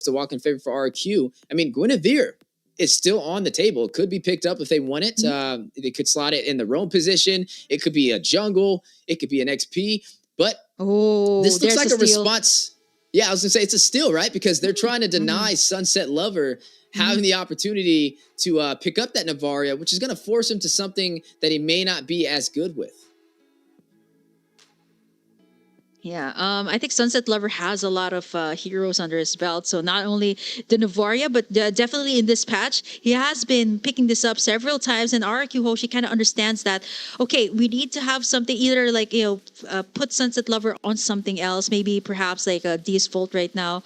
to walk in favor for RQ. I mean, Guinevere is still on the table. It could be picked up if they want it. They could slot it in the roam position. It could be a jungle. It could be an XP. But this looks like a response. Yeah, I was going to say it's a steal, right? Because they're trying to deny Sunset Lover having the opportunity to pick up that Navaria, which is going to force him to something that he may not be as good with. Yeah, I think Sunset Lover has a lot of heroes under his belt. So not only the Navaria, but definitely in this patch, he has been picking this up several times. And Rrq Hoshi kind of understands that, okay, we need to have something either like, put Sunset Lover on something else, maybe perhaps like a Deusvult right now.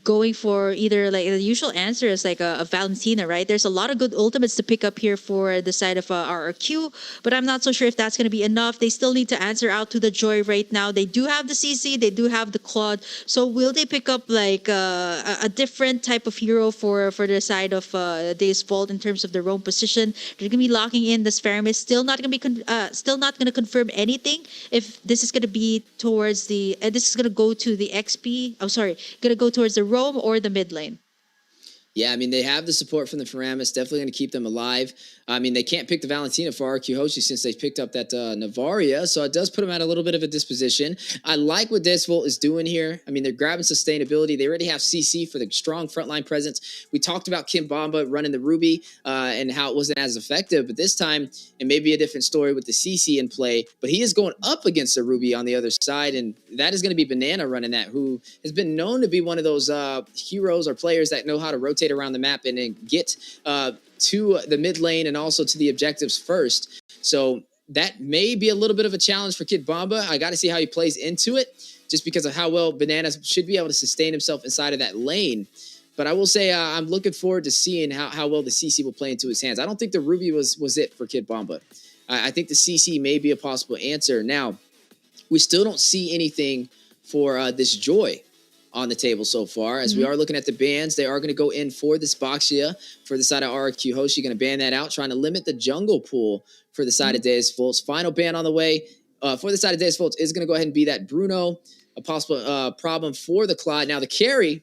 Going for either like the usual answer is like a Valentina, right? There's a lot of good ultimates to pick up here for the side of Rrq, but I'm not so sure if that's going to be enough. They still need to answer out to the Joy right now. They do have the CC, they do have the Claude. So will they pick up like a different type of hero for the side of Deusvult in terms of the roam position? They're going to be locking in the Spheramis. Still not going to confirm anything if this is going to be towards the. This is going to go to the XP. I'm sorry, going to go towards the roam or the mid lane. Yeah, I mean, they have the support from the Faramis, definitely going to keep them alive. I mean, they can't pick the Valentina for Rrq Hoshi since they picked up that Navaria, so it does put them at a little bit of a disposition. I like what Deusvult is doing here. I mean, they're grabbing sustainability. They already have CC for the strong frontline presence. We talked about Kim Bomba running the Ruby and how it wasn't as effective, but this time it may be a different story with the CC in play, but he is going up against the Ruby on the other side, and that is going to be Banana running that, who has been known to be one of those heroes or players that know how to rotate around the map and then get to the mid lane and also to the objectives first. So that may be a little bit of a challenge for Kid Bomba. I got to see how he plays into it just because of how well Banana should be able to sustain himself inside of that lane. But I will say I'm looking forward to seeing how well the CC will play into his hands. I don't think the Ruby was it for Kid Bomba. I think the CC may be a possible answer. Now, we still don't see anything for this Joy on the table so far. As we are looking at the bans, they are going to go in for this Boxia for the side of Rrq Hoshi, going to ban that out, trying to limit the jungle pool for the side of Deusvult. Final ban on the way for the side of Deusvult is going to go ahead and be that Bruno, a possible problem for the Claude. Now, the carry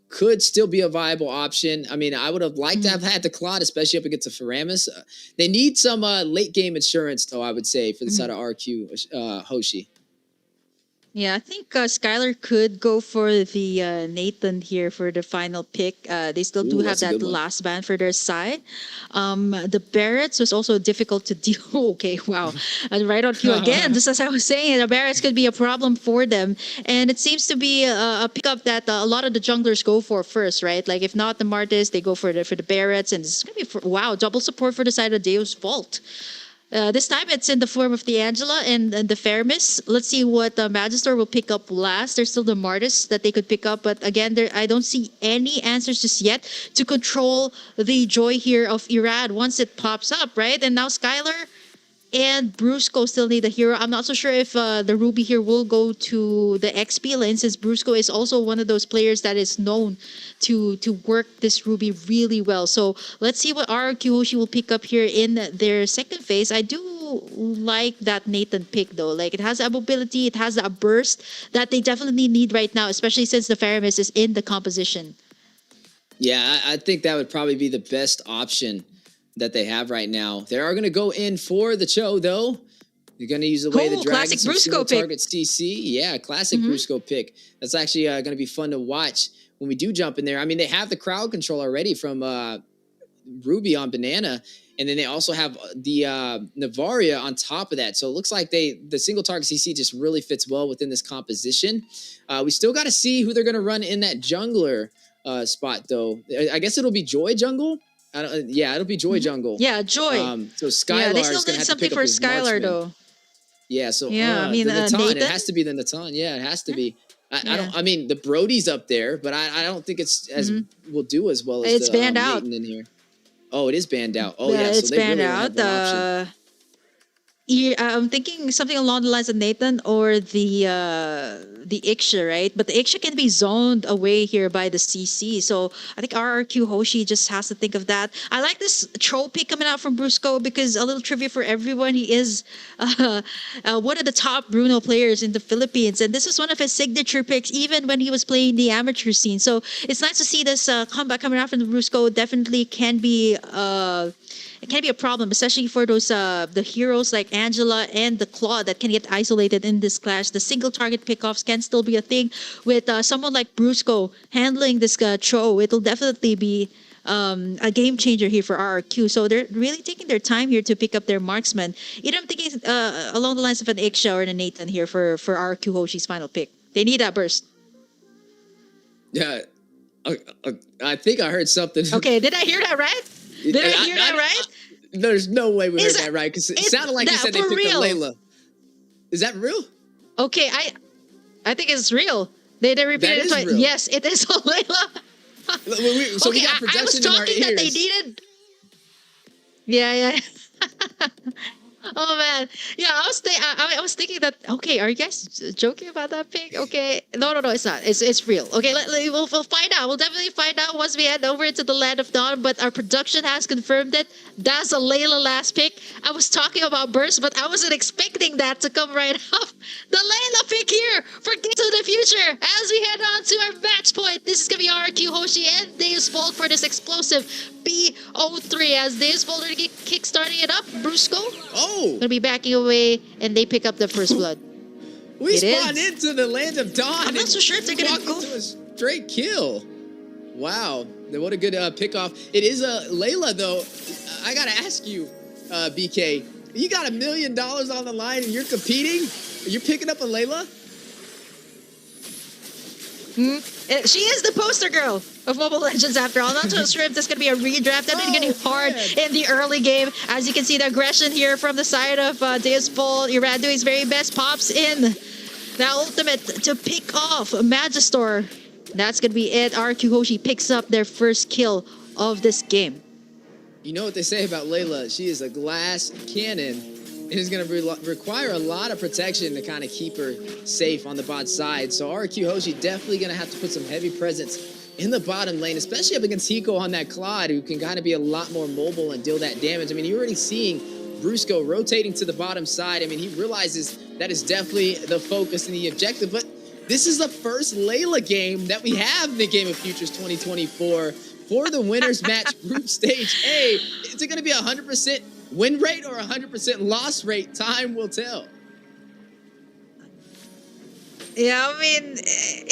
could still be a viable option. I mean, I would have liked to have had the Claude, especially up against the Faramis. They need some late game insurance, though, I would say, for the side of Rrq Hoshi. Yeah, I think Skylar could go for the Nathan here for the final pick. They still do have that last ban for their side. The Barretts was also difficult to deal. Okay, wow. Right on cue again. Just as I was saying, the Barretts could be a problem for them. And it seems to be a pickup that a lot of the junglers go for first, right? Like if not the Martis, they go for the Barretts. And it's going to be, wow, double support for the side of Deusvult. This time it's in the form of the Angela and the Faramis. Let's see what the Magister will pick up last. There's still the Martis that they could pick up, but again, I don't see any answers just yet to control the Joy here of Irad once it pops up, right? And now Skylar and Brusco still need a hero. I'm not so sure if the Ruby here will go to the XP lane, since Brusco is also one of those players that is known to work this Ruby really well. So let's see what Rrq Hoshi will pick up here in their second phase. I do like that Nathan pick though. Like it has a mobility, it has a burst that they definitely need right now, especially since the Faramis is in the composition. Yeah, I think that would probably be the best option that they have right now. They are going to go in for the Cho, though. They're going to use away the Dragon, classic Brusco pick. Target CC. Yeah, classic Brusco pick. That's actually going to be fun to watch when we do jump in there. I mean, they have the crowd control already from Ruby on Banana, and then they also have the Navaria on top of that. So it looks like the single target CC just really fits well within this composition. We still got to see who they're going to run in that jungler spot, though. I guess it'll be Joy Jungle. It'll be Joy Jungle. Yeah, Joy. So Skylar. Yeah, they still need something for Skylar though. Yeah, so I mean, the Natan, Nathan? it has to be the Natan. Yeah, it has to be. I mean, the Brody's up there, but I don't think it's as will do as well as it's the banned out in here. Oh, it is banned out. Oh yeah, it's so they banned really out. Don't have one option. I'm thinking something along the lines of Nathan or the Iksha, right? But the Iksha can be zoned away here by the CC. So I think Rrq Hoshi just has to think of that. I like this troll pick coming out from Brusco because a little trivia for everyone. He is one of the top Bruno players in the Philippines. And this was one of his signature picks even when he was playing the amateur scene. So it's nice to see this comeback coming out from the Brusco. Definitely can be... it can be a problem, especially for those the heroes like Angela and the Claw that can get isolated in this clash. The single target pickoffs can still be a thing with someone like Brusco handling this Tro. It'll definitely be a game changer here for RRQ. So they're really taking their time here to pick up their marksman. Either I'm thinking along the lines of an Iksha or an Nathan here for RRQ Hoshi's final pick. They need that burst. Yeah, I think I heard something. Okay, did I hear that right? Did I hear that right? There's no way we heard that right because it sounded like you said they picked up Layla. Is that real? Okay, I think it's real. They repeated it twice. Yes, it is Layla. So okay, we got production in our ears. I was talking that they needed. Yeah. Oh man, yeah. I was thinking that. Okay, are you guys joking about that pick? Okay, no, it's not. It's real. Okay, we'll find out. We'll definitely find out once we head over into the Land of Dawn. But our production has confirmed it. That's a Layla last pick. I was talking about burst, but I wasn't expecting that to come right off. The Layla pick here for Get to the Future as we head on to our match point. This is gonna be Rrq Hoshi and Deusvult for this explosive BO3 as Deusvult are kickstarting it up. Brusco. Gonna be backing away, and they pick up the first blood. We spawned into the Land of Dawn. I'm not so sure if they're gonna go to a straight kill. Wow, what a good pickoff. It is a Layla though. I gotta ask you, BK, you got $1 million on the line and you're competing? You're picking up a Layla? She is the poster girl of Mobile Legends after all. Not so sure if this is going to be a redraft. Definitely getting hard in the early game. As you can see, the aggression here from the side of Deusvult. Irad doing his very best. Pops in that ultimate to pick off Magistor. That's going to be it. Rrq Hoshi picks up their first kill of this game. You know what they say about Layla? She is a glass cannon. It is going to require a lot of protection to kind of keep her safe on the bot side. So Rrq Hoshi definitely going to have to put some heavy presence in the bottom lane, especially up against Hiko on that Claude, who can kind of be a lot more mobile and deal that damage. I mean, you're already seeing Brusco rotating to the bottom side. I mean, he realizes that is definitely the focus and the objective. But this is the first Layla game that we have in the Game of Futures 2024 for the winners match group stage A. Is it going to be 100% win rate or 100% loss rate? Time will tell. Yeah, I mean,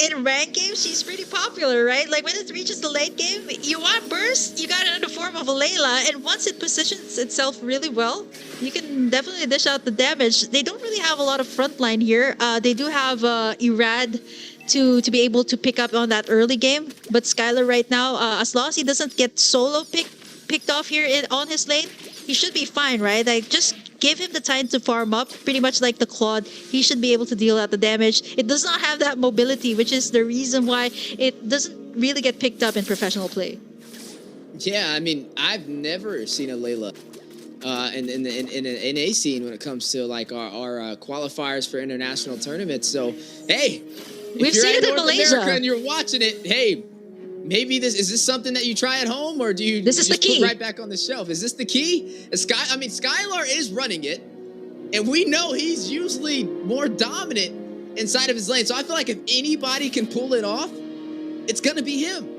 in ranked games, she's pretty popular, right? Like, when it reaches the late game, you want burst, you got it in the form of a Layla, and once it positions itself really well, you can definitely dish out the damage. They don't really have a lot of frontline here. They do have Irad to be able to pick up on that early game, but Skylar right now, as long as he doesn't get solo picked off here on his lane, he should be fine, right? Like, just give him the time to farm up, pretty much like the Claude. He should be able to deal out the damage. It does not have that mobility, which is the reason why it doesn't really get picked up in professional play. Yeah, I mean, I've never seen a Layla in an A scene when it comes to like our qualifiers for international tournaments. So, hey, we've seen it in Malaysia and you're watching it, hey, maybe is this something that you try at home, or do you just put right back on the shelf? Is this the key? Skylar is running it, and we know he's usually more dominant inside of his lane. So I feel like if anybody can pull it off, it's gonna be him.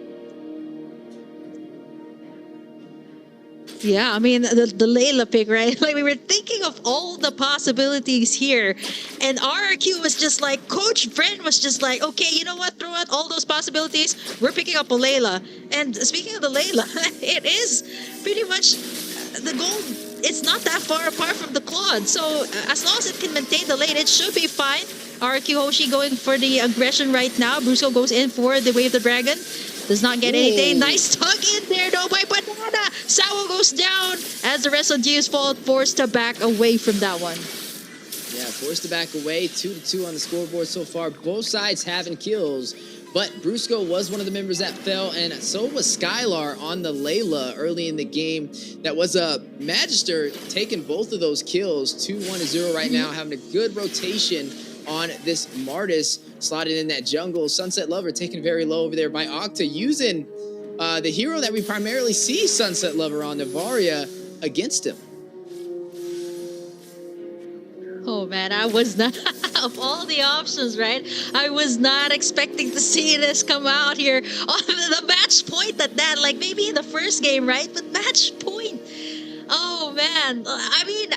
Yeah, I mean, the Layla pick, right? Like, we were thinking of all the possibilities here. And Rrq was just like, Coach Brent was just like, okay, you know what? Throw out all those possibilities. We're picking up a Layla. And speaking of the Layla, it is pretty much the goal. It's not that far apart from the Claude. So as long as it can maintain the lane, it should be fine. Rrq Hoshi going for the aggression right now. Brusco goes in for the Wave the Dragon. Does not get anything. Nice tug in there, though, by Banana. Sawo goes down as the rest of Deusvult forced to back away from that one. Yeah, forced to back away. 2-2 on the scoreboard so far. Both sides having kills. But Brusco was one of the members that fell, and so was Skylar on the Layla early in the game. That was a Magister taking both of those kills, 2-1-0 right now, having a good rotation on this Martis, slotted in that jungle. Sunset Lover taken very low over there by Octa, using the hero that we primarily see Sunset Lover on, Navaria, against him. Oh man, I was not, of all the options, right? I was not expecting to see this come out here on the match point at that. Like maybe in the first game, right? But match point. Oh man. I mean,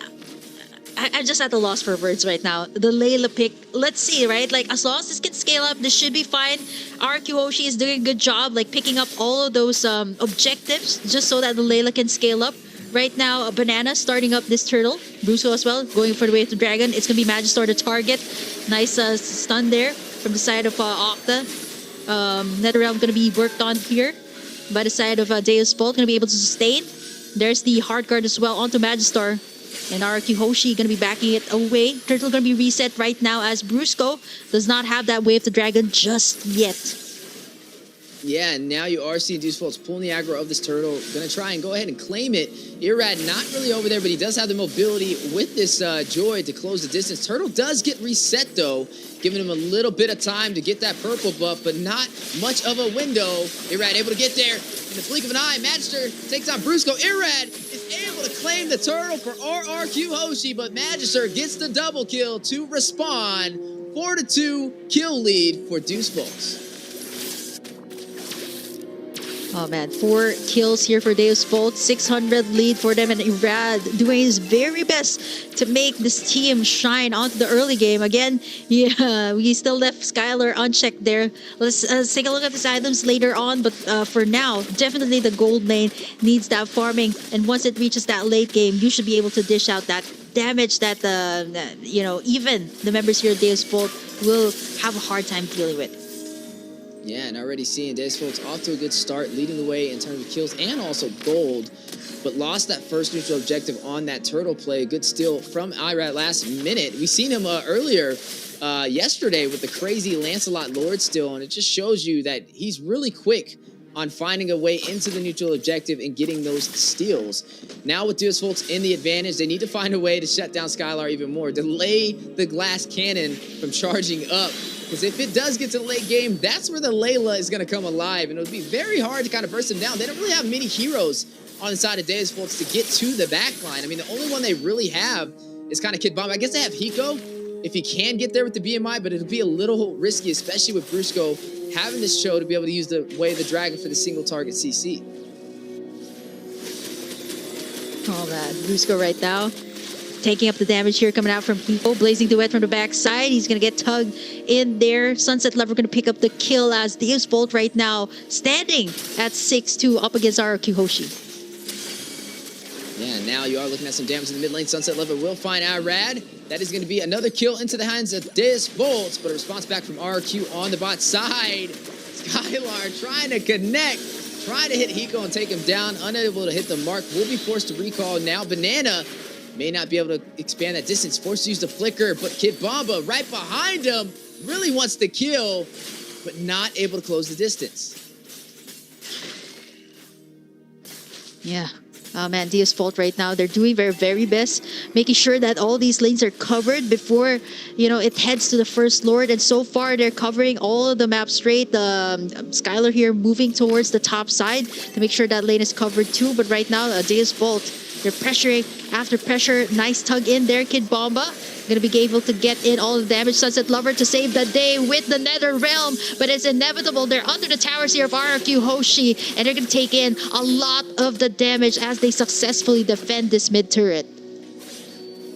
I'm just at a loss for words right now. The Layla pick, let's see, right? Like as long as this can scale up, this should be fine. Rrq Hoshi is doing a good job, like picking up all of those objectives just so that the Layla can scale up. Right now, Banana starting up this turtle. Brusco as well, going for the way of the dragon. It's going to be Magister to target. Nice stun there from the side of Octa. Netherrealm going to be worked on here by the side of Deusvult, going to be able to sustain. There's the hard guard as well onto Magister. And Rrq Hoshi going to be backing it away. Turtle going to be reset right now as Brusco does not have that way of the dragon just yet. Yeah, and now you are seeing Deusvult's pulling the aggro of this turtle. Gonna try and go ahead and claim it. Irrad not really over there, but he does have the mobility with this Joy to close the distance. Turtle does get reset though, giving him a little bit of time to get that purple buff, but not much of a window. Irrad able to get there in the blink of an eye. Magister takes on Brusco. Irrad is able to claim the turtle for Rrq Hoshi, but Magister gets the double kill to respond. 4-2 kill lead for Deusvult. Oh man, 4 kills here for Deusvult, 600 lead for them, and Irrad doing his very best to make this team shine onto the early game. Again, yeah, we still left Skylar unchecked there. Let's take a look at these items later on, but for now, definitely the gold lane needs that farming, and once it reaches that late game, you should be able to dish out that damage that, even the members here at Deusvult will have a hard time dealing with. Yeah, and already seeing Deusvult's off to a good start, leading the way in terms of kills and also gold, but lost that first neutral objective on that turtle play. Good steal from Irrad last minute. We seen him earlier yesterday with the crazy Lancelot Lord steal, and it just shows you that he's really quick on finding a way into the neutral objective and getting those steals. Now with Deusvult's in the advantage, they need to find a way to shut down Skylar even more, delay the glass cannon from charging up. Because if it does get to the late game, that's where the Layla is going to come alive. And it would be very hard to kind of burst them down. They don't really have many heroes on the side of Deusvult to get to the back line. I mean, the only one they really have is kind of Kid Bomb. I guess they have Hiko if he can get there with the BMI, but it'll be a little risky, especially with Brusco having this show to be able to use the way of the dragon for the single target CC. Oh man, Brusco right now taking up the damage here coming out from Hiko. Blazing Duet from the backside. He's going to get tugged in there. Sunset Lover going to pick up the kill as Deusvult right now standing at 6-2 up against Rrq Hoshi. Yeah, now you are looking at some damage in the mid lane. Sunset Lover will find Irrad. That is going to be another kill into the hands of Deusvult, but a response back from Rrq on the bot side. Skylar trying to connect, trying to hit Hiko and take him down. Unable to hit the mark. Will be forced to recall now. Banana may not be able to expand that distance. Forced to use the flicker, but Kid Bomba right behind him really wants the kill, but not able to close the distance. Yeah. Oh man, Deusvult right now, they're doing their very best, making sure that all these lanes are covered before, it heads to the first Lord. And so far, they're covering all of the map straight. Skylar here moving towards the top side to make sure that lane is covered too. But right now, Deusvult, they're pressuring after pressure. Nice tug in there, Kid Bomba. Gonna be able to get in all the damage. Sunset Lover to save the day with the Nether Realm, but it's inevitable. They're under the towers here of Rrq Hoshi, and they're gonna take in a lot of the damage as they successfully defend this mid turret.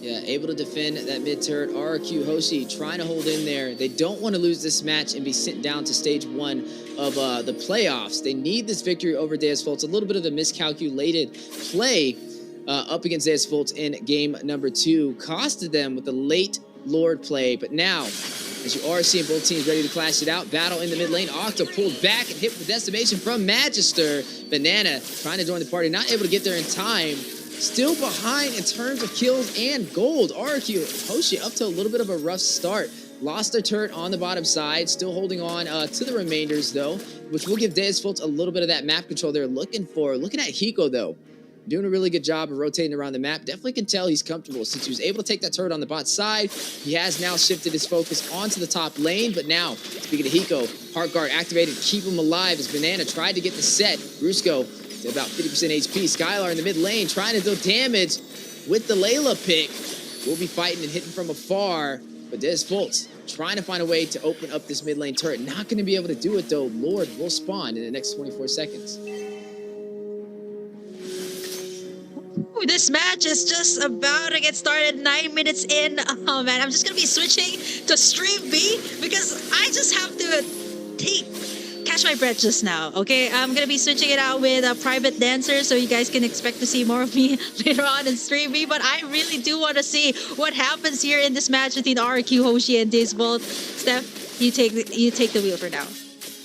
Yeah, able to defend that mid turret. Rrq Hoshi trying to hold in there. They don't want to lose this match and be sent down to stage 1 of the playoffs. They need this victory over Deusvult. It's a little bit of a miscalculated play up against Deusvult in game number 2. Costed them with the late Lord play. But now, as you are seeing both teams ready to clash it out, battle in the mid lane. Octa pulled back and hit the decimation from Magister. Banana trying to join the party, not able to get there in time. Still behind in terms of kills and gold. Rrq Hoshi up to a little bit of a rough start. Lost their turret on the bottom side, still holding on to the remainders though, which will give Deusvult a little bit of that map control they're looking for. Looking at Hiko though, doing a really good job of rotating around the map. Definitely can tell he's comfortable since he was able to take that turret on the bot side. He has now shifted his focus onto the top lane, but now, speaking of Hiko, Heart Guard activated, keep him alive as Banana tried to get the set. Rrq to about 50% HP. Skylar in the mid lane trying to deal damage with the Layla pick. We'll be fighting and hitting from afar, but Deusvult trying to find a way to open up this mid lane turret. Not going to be able to do it though. Lord will spawn in the next 24 seconds. Ooh, this match is just about to get started. 9 minutes in. Oh man, I'm just gonna be switching to stream B because I just have to catch my breath just now. Okay, I'm gonna be switching it out with a private dancer, so you guys can expect to see more of me later on in stream B. But I really do want to see what happens here in this match between Rrq Hoshi and Deusvult. Steph, you take the wheel for now.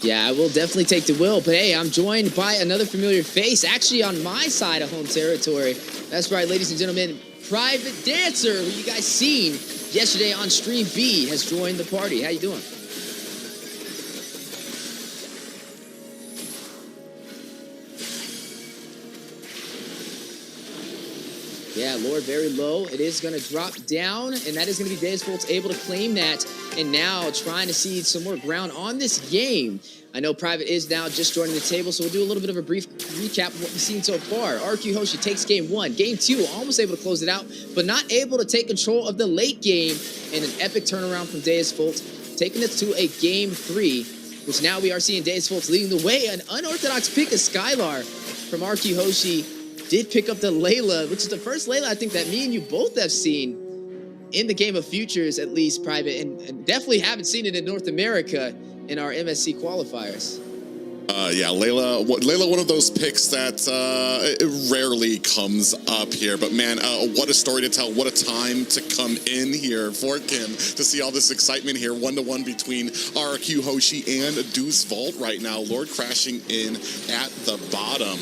Yeah, I will definitely take the wheel, but hey, I'm joined by another familiar face, actually on my side of home territory. That's right, ladies and gentlemen, Private Dancer, who you guys seen yesterday on Stream B, has joined the party. How you doing? Yeah, Lord, very low. It is going to drop down, and that is going to be Deusvult able to claim that, and now trying to cede some more ground on this game. I know Private is now just joining the table, so we'll do a little bit of a brief recap of what we've seen so far. Rrq Hoshi takes game 1. Game 2, almost able to close it out, but not able to take control of the late game, and an epic turnaround from Deusvult, taking it to a game 3, which now we are seeing Deusvult leading the way. An unorthodox pick of Skylar from Rrq Hoshi. Did pick up the Layla, which is the first Layla I think that me and you both have seen in the game of futures, at least, Private, and definitely haven't seen it in North America in our MSC qualifiers. Yeah, Layla, one of those picks that rarely comes up here. But man, what a story to tell. What a time to come in here for Kim to see all this excitement here. 1-1 between Rrq Hoshi and Deusvult right now. Lord crashing in at the bottom.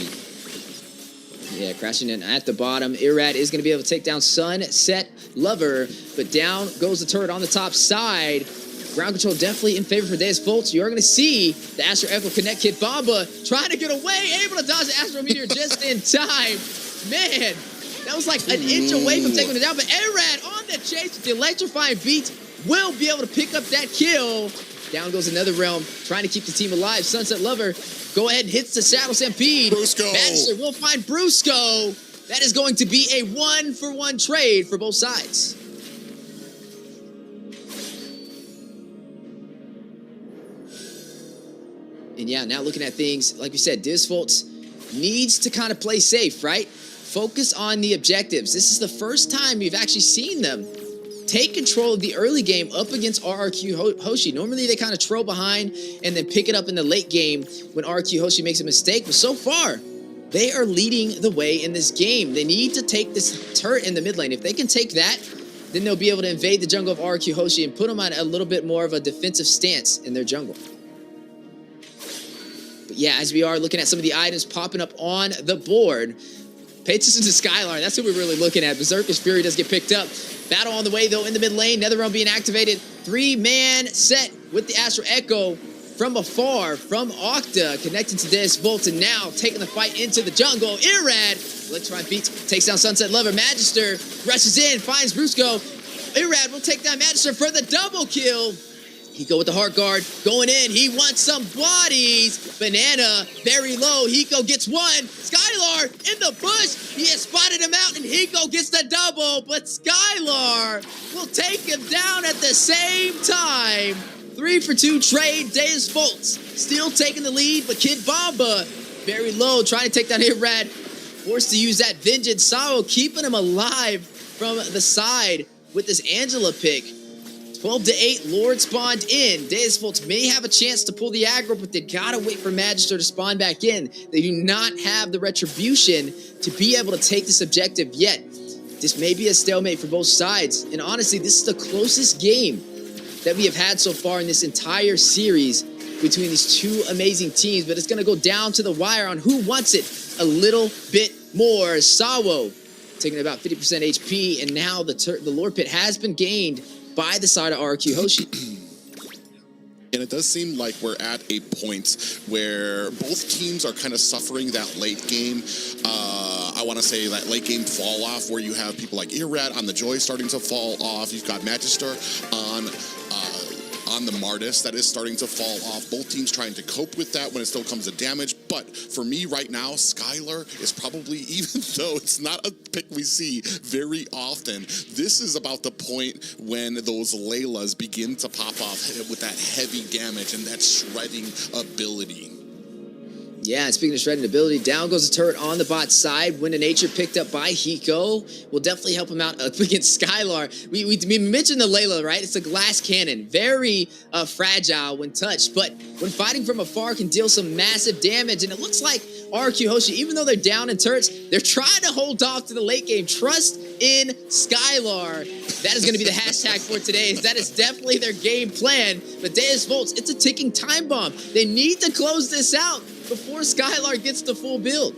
Yeah, crashing in at the bottom. Irrad is going to be able to take down Sunset Lover, but down goes the turret on the top side. Ground control definitely in favor for Deusvult. You're going to see the Astro Echo Connect Kid Bamba trying to get away, able to dodge the Astro Meteor just in time. Man, that was like an inch away from taking it down, but Irrad on the chase with the electrifying beat will be able to pick up that kill. Down goes another realm, trying to keep the team alive. Sunset Lover, go ahead and hits the Shadow Stampede. Magister will find Rrq. That is going to be a 1-for-1 trade for both sides. And yeah, now looking at things, like we said, Deusvult needs to kind of play safe, right? Focus on the objectives. This is the first time we've actually seen them take control of the early game up against Rrq Hoshi. Normally they kind of troll behind and then pick it up in the late game when Rrq Hoshi makes a mistake. But so far, they are leading the way in this game. They need to take this turret in the mid lane. If they can take that, then they'll be able to invade the jungle of Rrq Hoshi and put them on a little bit more of a defensive stance in their jungle. But yeah, as we are looking at some of the items popping up on the board, pay attention to Skylar. That's who we're really looking at. Berserker's Fury does get picked up. Battle on the way, though, in the mid lane. Netherrealm being activated. 3-man set with the Astro Echo from afar from Octa, connecting to Deusvult, and now taking the fight into the jungle. Irrad, electrifying beat, takes down Sunset Lover. Magister rushes in, finds Rrq. Irrad will take down Magister for the double kill. Hiko with the Heart Guard going in. He wants some bodies. Banana very low. Hiko gets one. Skylar in the bush. He has spotted him out, and Hiko gets the double. But Skylar will take him down at the same time. 3-for-2 trade. Deusvult still taking the lead, but Kid Bamba very low, trying to take down Irrad. Forced to use that Vengeance. Sao keeping him alive from the side with this Angela pick. 12-8, Lord spawned in. Deusvult may have a chance to pull the aggro, but they gotta wait for Magister to spawn back in. They do not have the retribution to be able to take this objective yet. This may be a stalemate for both sides, and honestly, this is the closest game that we have had so far in this entire series between these two amazing teams, but it's gonna go down to the wire on who wants it a little bit more. Sawo taking about 50% HP, and now the Lord Pit has been gained by the side of Rrq Hoshi. And it does seem like we're at a point where both teams are kind of suffering that late game. I want to say that late game fall off where you have people like Irrad on the Joy starting to fall off. You've got Magister on the Martis that is starting to fall off. Both teams trying to cope with that when it still comes to damage. But for me right now, Skylar is probably, even though it's not a pick we see very often, this is about the point when those Laylas begin to pop off with that heavy damage and that shredding ability. Yeah, and speaking of shredding ability, down goes the turret on the bot side. Wind of Nature picked up by Hiko will definitely help him out against Skylar. We mentioned the Layla, right? It's a glass cannon, very fragile when touched, but when fighting from afar can deal some massive damage. And it looks like Rrq Hoshi, even though they're down in turrets, they're trying to hold off to the late game. Trust in Skylar. That is going to be the hashtag for today. That is definitely their game plan. But Deusvult, it's a ticking time bomb. They need to close this out before Skylar gets the full build.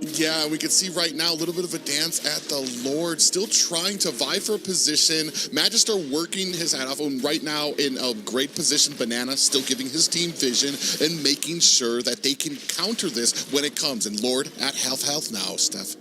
Yeah, we can see right now a little bit of a dance at the Lord, still trying to vie for a position. Magister working his hat off, and right now in a great position. Banana still giving his team vision and making sure that they can counter this when it comes. And Lord at health now, Steph.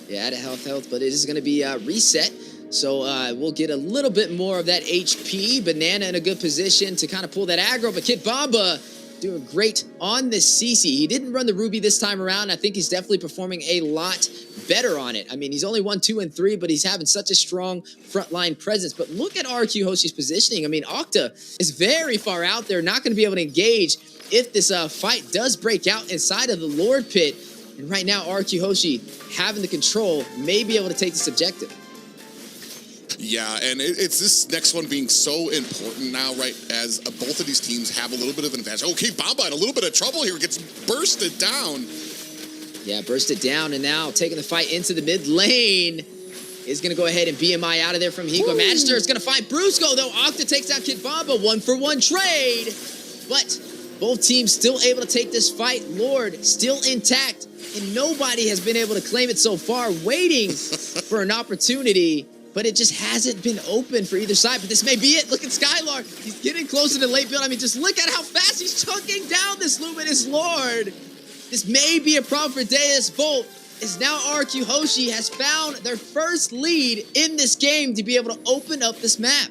Yeah, at health, but it is going to be reset. So we'll get a little bit more of that HP. Banana in a good position to kind of pull that aggro, but Kid Bamba doing great on this CC. He didn't run the Ruby this time around. I think he's definitely performing a lot better on it. I mean, he's only 1, 2, and 3, but he's having such a strong frontline presence. But look at Rrq Hoshi's positioning. I mean, Octa is very far out there, not going to be able to engage if this fight does break out inside of the Lord Pit. And right now, Rrq Hoshi having the control may be able to take this objective. Yeah, and it's this next one being so important now, right, as both of these teams have a little bit of an advantage. Okay, Bamba in a little bit of trouble here, gets bursted down. Yeah, bursted down, and now taking the fight into the mid lane is going to go ahead and BMI out of there from Hiko. Magister is going to find Brusco, though. Octa takes down Kid Bamba, 1-for-1 trade. But both teams still able to take this fight. Lord still intact, and nobody has been able to claim it so far, waiting for an opportunity. But it just hasn't been open for either side. But this may be it. Look at Skylar. He's getting closer to late build. I mean, just look at how fast he's chunking down this Luminous Lord. This may be a problem for Deusvult, as now Rrq Hoshi has found their first lead in this game to be able to open up this map.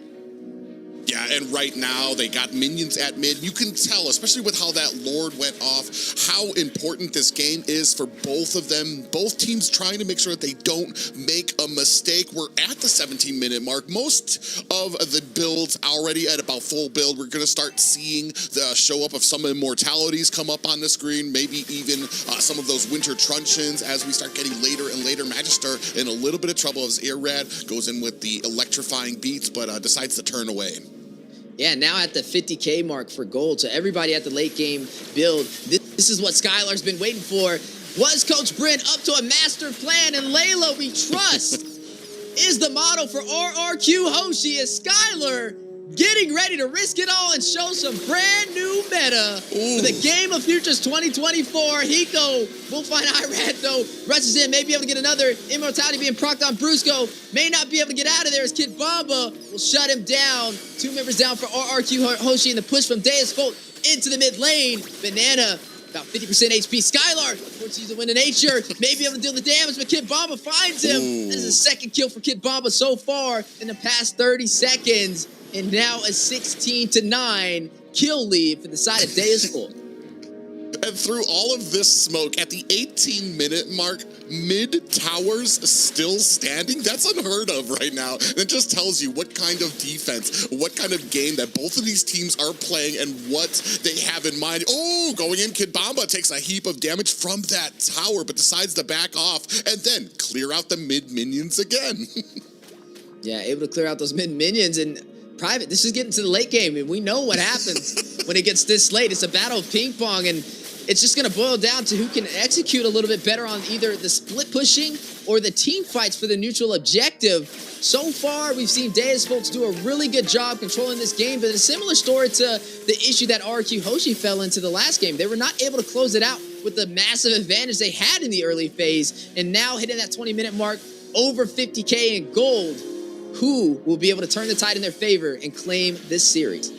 Yeah, and right now they got minions at mid. You can tell, especially with how that Lord went off, how important this game is for both of them. Both teams trying to make sure that they don't make a mistake. We're at the 17-minute mark. Most of the builds already at about full build. We're going to start seeing the show up of some immortalities come up on the screen, maybe even some of those winter truncheons as we start getting later and later. Magister in a little bit of trouble as Irrad goes in with the electrifying beats, but decides to turn away. Yeah, now at the 50K mark for gold. So everybody at the late game build, this is what Skylar's been waiting for. Was Coach Bryn up to a master plan? And Layla, we trust, is the model for Rrq Hoshi as Skylar getting ready to risk it all and show some brand new meta for the Game of Futures 2024. Hiko will find Irad, though. Rushes in, may be able to get another immortality being procced on Brusco. May not be able to get out of there as Kid Bamba will shut him down. 2 members down for Rrq Hoshi, and the push from Deusvult into the mid lane. Banana, about 50% HP. Skylar, unfortunately, use the Wind of Nature. May be able to deal the damage, but Kid Bamba finds him. This is the second kill for Kid Bamba so far in the past 30 seconds. And now a 16-9 kill lead for the side of Deusvult. And through all of this smoke, at the 18-minute mark, mid towers still standing. That's unheard of right now. And it just tells you what kind of defense, what kind of game that both of these teams are playing and what they have in mind. Oh, going in, Kid Bamba takes a heap of damage from that tower, but decides to back off and then clear out the mid minions again. Yeah, able to clear out those mid minions. And Private, this is getting to the late game, and we know what happens when it gets this late. It's a battle of ping pong, and it's just going to boil down to who can execute a little bit better on either the split pushing or the team fights for the neutral objective. So far, we've seen Deusvult do a really good job controlling this game, but a similar story to the issue that Rrq Hoshi fell into the last game. They were not able to close it out with the massive advantage they had in the early phase, and now hitting that 20-minute mark, over 50K in gold. who will be able to turn the tide in their favor and claim this series.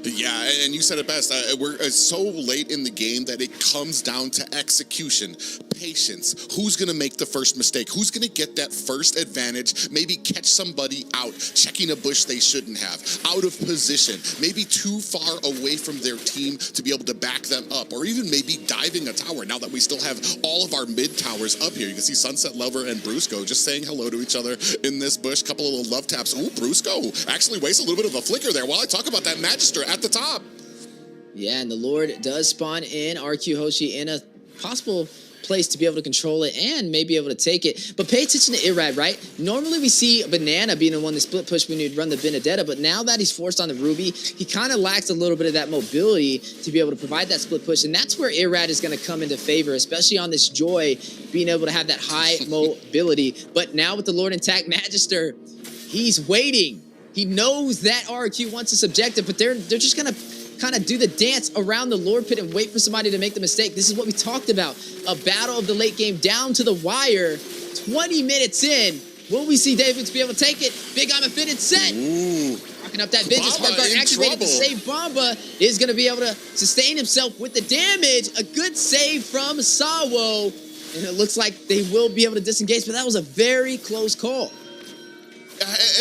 Yeah, and you said it best. We're so late in the game that it comes down to execution, patience. Who's going to make the first mistake? Who's going to get that first advantage? Maybe catch somebody out, checking a bush they shouldn't have, out of position, maybe too far away from their team to be able to back them up, or even maybe diving a tower. Now that we still have all of our mid towers up here, you can see Sunset Lover and Brusco just saying hello to each other in this bush. Couple of little love taps. Ooh, Brusco actually wastes a little bit of a flicker there while I talk about that Magister at the top. Yeah, and the Lord does spawn in Rrq Hoshi in a possible place to be able to control it and maybe able to take it. But pay attention to Irrad, right? Normally we see Banana being the one to split push when you'd run the Benedetta, but now that he's forced on the Ruby, he kind of lacks a little bit of that mobility to be able to provide that split push, and that's where Irrad is going to come into favor, especially on this Joy, being able to have that high mobility. But now with the Lord intact Magister, he's waiting. He knows that Rrq wants this objective, but they're just going to kind of do the dance around the Lord Pit and wait for somebody to make the mistake. This is what we talked about. A battle of the late game down to the wire. 20 minutes in. Will we see David be able to take it? Big I'm offended set. Rocking up that Vengeance. Hardguard activated to save Bamba. Is going to be able to sustain himself with the damage. A good save from Sawo. And it looks like they will be able to disengage, but that was a very close call.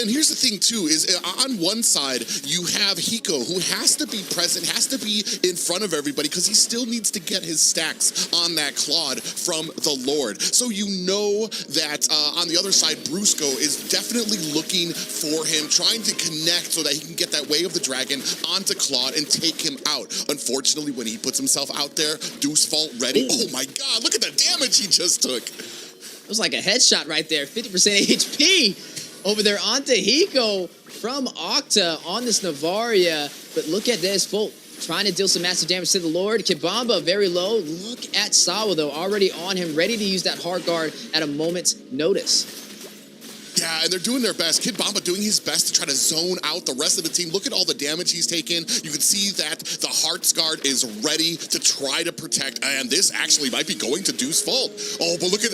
And here's the thing, too, is on one side, you have Hiko, who has to be present, has to be in front of everybody, because he still needs to get his stacks on that Claude from the Lord. So you know that on the other side, Brusco is definitely looking for him, trying to connect so that he can get that Way of the Dragon onto Claude and take him out. Unfortunately, when he puts himself out there, Deusvult ready. Oh my god, look at the damage he just took. It was like a headshot right there, 50% HP. Over there onto Hiko from Octa on this Navaria. But look at this, Deusvult trying to deal some massive damage to the Lord. Kibamba very low. Look at Sawa, though, already on him, ready to use that hard guard at a moment's notice. Yeah, and they're doing their best. Kid Bamba doing his best to try to zone out the rest of the team. Look at all the damage he's taken. You can see that the Hearts Guard is ready to try to protect, and this actually might be going to Deusvult. Oh, but look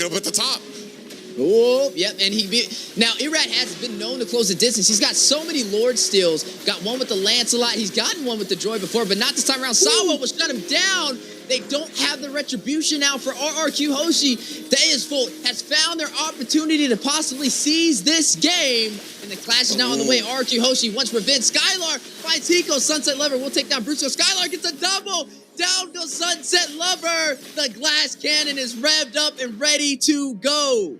up at the top. Oh, yep, and now Irrad has been known to close the distance. He's got so many Lord steals. Got one with the Lancelot. He's gotten one with the Joy before, but not this time around. Sawa will shut him down. They don't have the retribution now for Rrq Hoshi. Deusvult has found their opportunity to possibly seize this game. And the clash is now on the way. Rrq Hoshi wants revenge. Skylar finds Hiko. Sunset Lover will take down Brusco. Skylar gets a double. Down goes Sunset Lover. The glass cannon is revved up and ready to go.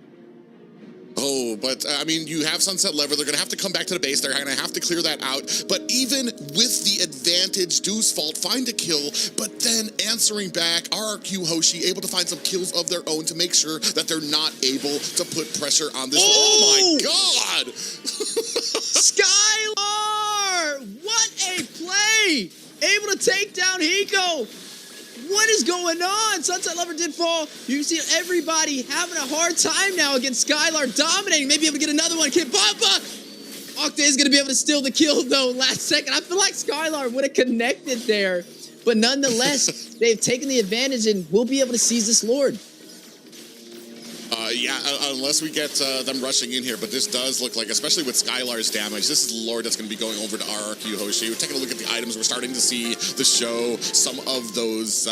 Oh, but I mean, you have Sunset Lever. They're going to have to come back to the base. They're going to have to clear that out. But even with the advantage, Deusvult find a kill, but then answering back, Rrq Hoshi able to find some kills of their own to make sure that they're not able to put pressure on this. Oh my god! Skylar! What a play! Able to take down Hiko. What is going on? Sunset Lover did fall. You see everybody having a hard time now against Skylar, dominating. Maybe able to get another one. Kid Bamba! Octa is going to be able to steal the kill, though, last second. I feel like Skylar would have connected there. But nonetheless, they've taken the advantage and will be able to seize this Lord. Yeah, unless we get them rushing in here, but this does look like, especially with Skylar's damage, this is the Lord that's going to be going over to Rrq Hoshi. We're taking a look at the items. We're starting to see the show. Some of those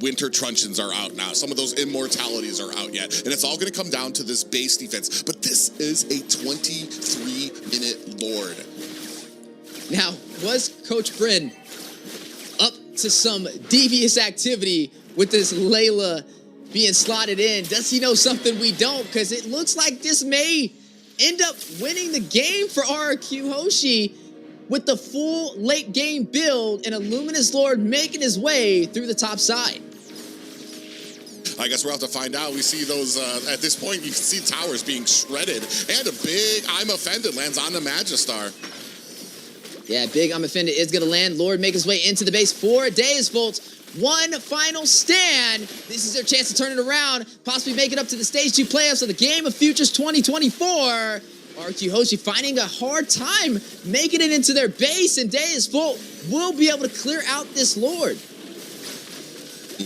winter truncheons are out now. Some of those immortalities are out yet. And it's all going to come down to this base defense. But this is a 23-minute Lord. Now, was Coach Bryn up to some devious activity with this Layla being slotted in? Does he know something we don't? Because it looks like this may end up winning the game for Rrq Hoshi with the full late game build and a Luminous Lord making his way through the top side. I guess we'll have to find out. We see those, at this point, you can see towers being shredded. And a big I'm Offended lands on the Magistar. Yeah, big I'm Offended is going to land. Lord make his way into the base for Deusvult. One final stand. This is their chance to turn it around, possibly make it up to the Stage 2 playoffs of the Game of Futures 2024. Rrq Hoshi finding a hard time making it into their base, and Deusvult will be able to clear out this Lord.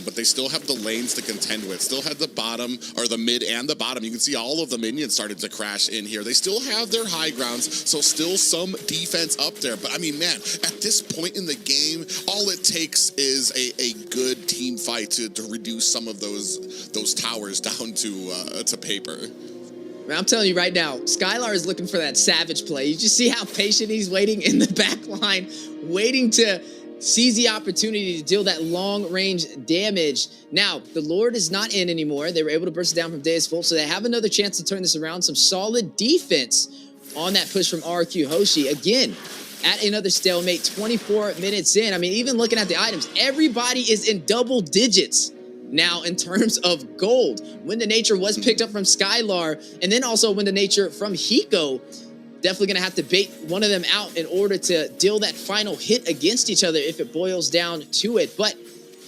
But they still have the lanes to contend with. Still have the bottom, or the mid and the bottom. You can see all of the minions started to crash in here. They still have their high grounds, so still some defense up there. But I mean, man, at this point in the game, all it takes is a good team fight to reduce some of those towers down to paper. I'm telling you right now, Skylar is looking for that savage play. You just see how patient he's waiting in the back line, waiting to seize the opportunity to deal that long-range damage. Now, the Lord is not in anymore. They were able to burst it down from Deusvult, so they have another chance to turn this around. Some solid defense on that push from Rrq Hoshi. Again, at another stalemate, 24 minutes in. I mean, even looking at the items, everybody is in double digits now in terms of gold. Wind of Nature was picked up from Skylar, and then also Wind of Nature from Hiko. Definitely going to have to bait one of them out in order to deal that final hit against each other if it boils down to it. But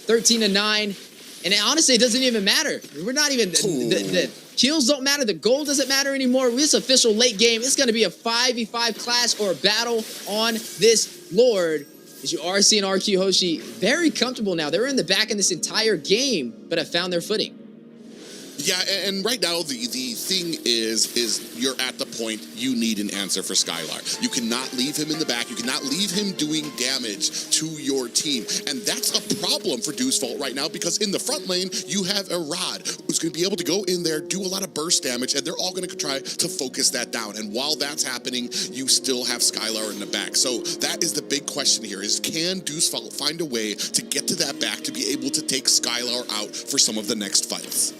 13-9, and honestly, it doesn't even matter. We're not even, the kills don't matter, the gold doesn't matter anymore. This official late game, it's going to be a 5v5 clash or a battle on this Lord. As you are seeing Rrq Hoshi very comfortable now. They were in the back in this entire game, but have found their footing. Yeah, and right now the thing is you're at the point you need an answer for Skylar. You cannot leave him in the back. You cannot leave him doing damage to your team. And that's a problem for Deusvult right now, because in the front lane, you have a Rod who's going to be able to go in there, do a lot of burst damage, and they're all going to try to focus that down. And while that's happening, you still have Skylar in the back. So that is the big question here, is can Deusvult find a way to get to that back to be able to take Skylar out for some of the next fights?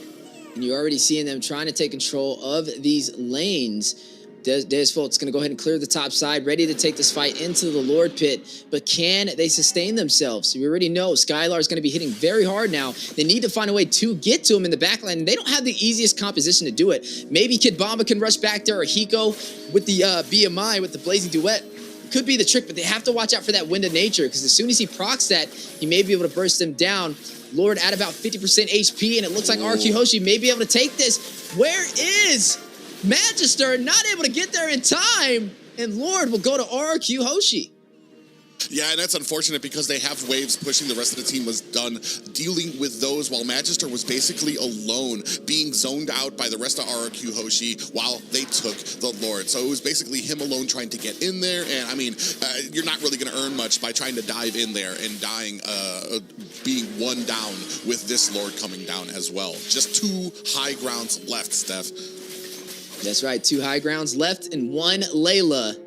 And you're already seeing them trying to take control of these lanes. Deusvult's going to go ahead and clear the top side, ready to take this fight into the Lord Pit. But can they sustain themselves? We already know Skylar's going to be hitting very hard now. They need to find a way to get to him in the backline, and they don't have the easiest composition to do it. Maybe Kid Bomba can rush back there, or Hiko with the BMI, with the Blazing Duet. Could be the trick, but they have to watch out for that Wind of Nature, because as soon as he procs that, he may be able to burst them down. Lord at about 50% HP, and it looks like Rrq Hoshi may be able to take this. Where is Magister? Not able to get there in time, and Lord will go to Rrq Hoshi. Yeah, and that's unfortunate, because they have waves pushing. The rest of the team was done dealing with those, while Magister was basically alone, being zoned out by the rest of Rrq Hoshi while they took the Lord. So it was basically him alone trying to get in there, and I mean, you're not really going to earn much by trying to dive in there and dying, being one down with this Lord coming down as well. Just 2 high grounds left, Steph. That's right, 2 high grounds left and 1 Layla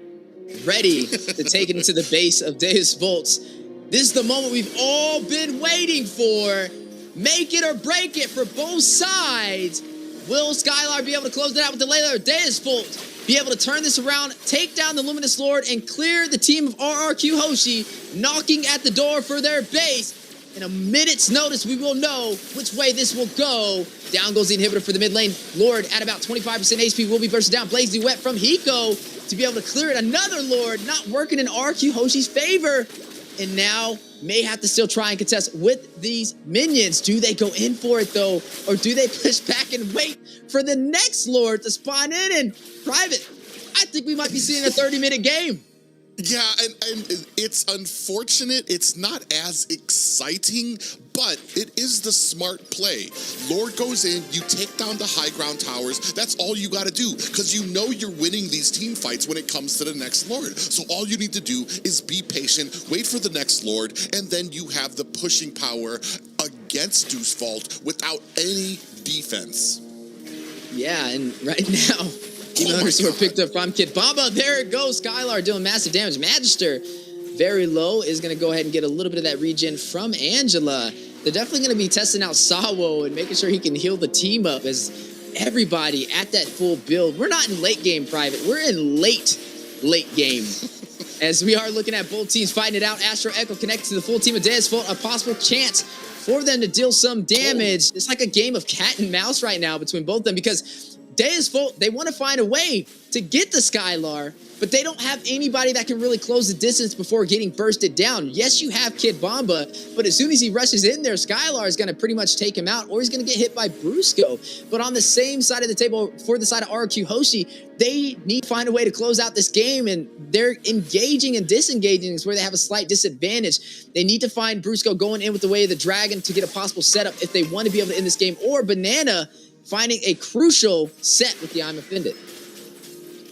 ready to take it into the base of Deusvult. This is the moment we've all been waiting for. Make it or break it for both sides. Will Skylar be able to close it out with the Layla, or Deusvult be able to turn this around, take down the Luminous Lord, and clear the team of Rrq Hoshi, knocking at the door for their base? In a minute's notice, we will know which way this will go. Down goes the inhibitor for the mid lane. Lord at about 25% HP will be bursted down. Blaze Duet from Hiko to be able to clear it. Another Lord not working in Rrq Hoshi's favor. And now may have to still try and contest with these minions. Do they go in for it though? Or do they push back and wait for the next Lord to spawn in? And Private, I think we might be seeing a 30-minute game. Yeah, and it's unfortunate. It's not as exciting, but it is the smart play. Lord goes in, you take down the high ground towers. That's all you got to do, because you know you're winning these team fights when it comes to the next Lord. So all you need to do is be patient, wait for the next Lord, and then you have the pushing power against Deusvult without any defense. Yeah, and right now, even underscore picked up from Kid Bomba. There it goes. Skylar doing massive damage. Magister, very low, is going to go ahead and get a little bit of that regen from Angela. They're definitely going to be testing out Sawo and making sure he can heal the team up, as everybody at that full build. We're not in late game, Private. We're in late game. As we are looking at both teams fighting it out. Astro Echo connected to the full team of Deusvult. A possible chance for them to deal some damage. It's like a game of cat and mouse right now between both of them, because Deusvult, they want to find a way to get the Skylar, but they don't have anybody that can really close the distance before getting bursted down. Yes, you have Kid Bomba, but as soon as he rushes in there, Skylar is going to pretty much take him out, or he's going to get hit by Brusco. But on the same side of the table, for the side of Rrq Hoshi, they need to find a way to close out this game, and they're engaging and disengaging is where they have a slight disadvantage. They need to find Brusco going in with the way of the dragon to get a possible setup if they want to be able to end this game, or Banana finding a crucial set with the I'm Offended.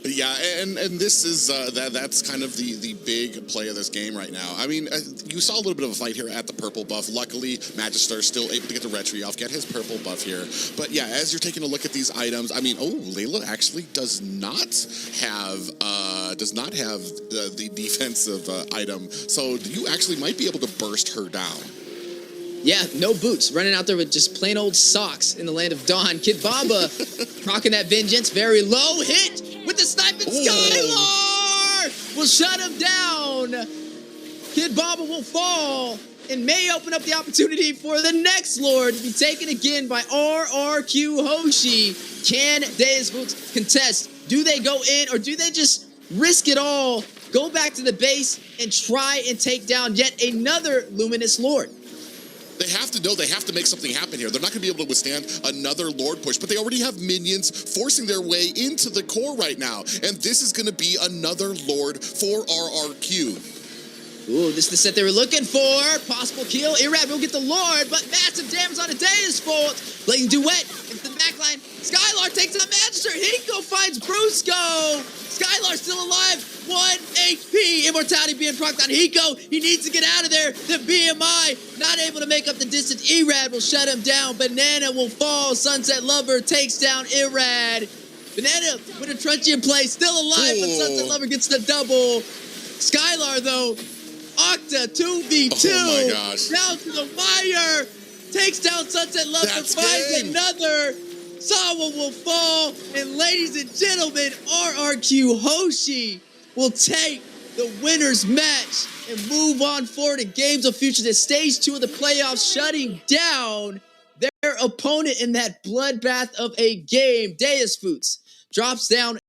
Yeah, and this is that's kind of the big play of this game right now. I mean, you saw a little bit of a fight here at the purple buff. Luckily, Magister still able to get the retry off, get his purple buff here. But yeah, as you're taking a look at these items, I mean, oh, Layla actually does not have the defensive item, so you actually might be able to burst her down. Yeah, no boots. Running out there with just plain old socks in the land of Dawn. Kid Bomba rocking that vengeance. Very low hit with the sniping. Skylar will shut him down. Kid Bomba will fall and may open up the opportunity for the next Lord to be taken again by Rrq Hoshi. Can Deusvult contest? Do they go in, or do they just risk it all, go back to the base, and try and take down yet another Luminous Lord? They have to know they have to make something happen here. They're not going to be able to withstand another Lord push, but they already have minions forcing their way into the core right now. And this is going to be another Lord for Rrq. Ooh, this is the set they were looking for. Possible kill. Irab will get the Lord, but massive damage on a Deusvult. Blatant Duet into the backline. Skylar takes out Magister. Hiko finds Brusco. Skylar still alive. 1 HP. Immortality being procced on Hiko. He needs to get out of there. The BMI not able to make up the distance. Irad will shut him down. Banana will fall. Sunset Lover takes down Irad. Banana with a truncheon play. Still alive, but Sunset Lover gets the double. Skylar, though, Octa 2v2. Oh my gosh. Down to the wire. Takes down Sunset Lover. That's finds game. another. Sawa will fall. And ladies and gentlemen, Rrq Hoshi will take the winner's match and move on forward in Games of Future. At stage 2 of the playoffs, shutting down their opponent in that bloodbath of a game. Deusvult drops down